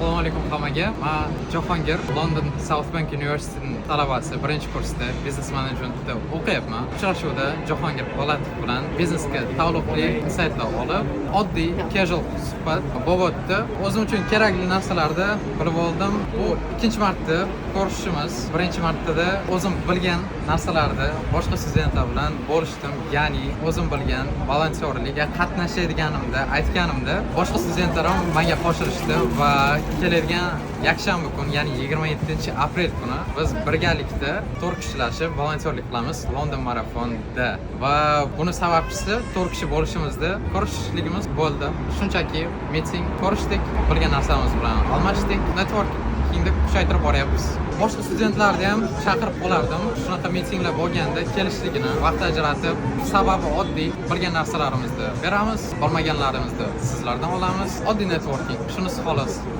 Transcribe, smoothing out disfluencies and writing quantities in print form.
Assalomu alaykum hammaga. Men Jahongir, London Southbank University'ning talabasi, birinchi kursda biznes menejmentda o'qiyapman. Uchrashuvda Jahongir Po'latov bilan biznesga taalluqli insightlar olib, oddiy casual suhbat bo'lib o'tdi. O'zim uchun kerakli narsalarni bilib oldim. Bu ikkinchi marta ko'rishishimiz. Birinchi martada o'zim bilgan narsalarni boshqa studentlar bilan bo'lishdim. Ya'ni o'zim bilgan volontyorlikka qatnashadiganimda, aytganimda boshqa studentlar ham menga qo'shilishdi va keladigan yakshanba kuni, ya'ni 27-aprel kuni biz birgalikda 4 kishilashib volontyorlik qilamiz London marafonida. Va buni sababchisi 4 kishi bo'lishimizda ko'rishishligimiz bo'ldi. Shunchaki meeting ko'rishdik, bilgan narsamiz bilan almashdik, networkingni kuchaytirib boryapmiz. Boshqa studentlarni ham chaqirib qolardim. Shunaqa meetinglar bo'lganda kelishligini vaqt ajratib, sababi oddiy, bilgan narsalarimizni beramiz, bilmaganlarimizni sizlardan olamiz. Oddiy networking, shunisi xolos.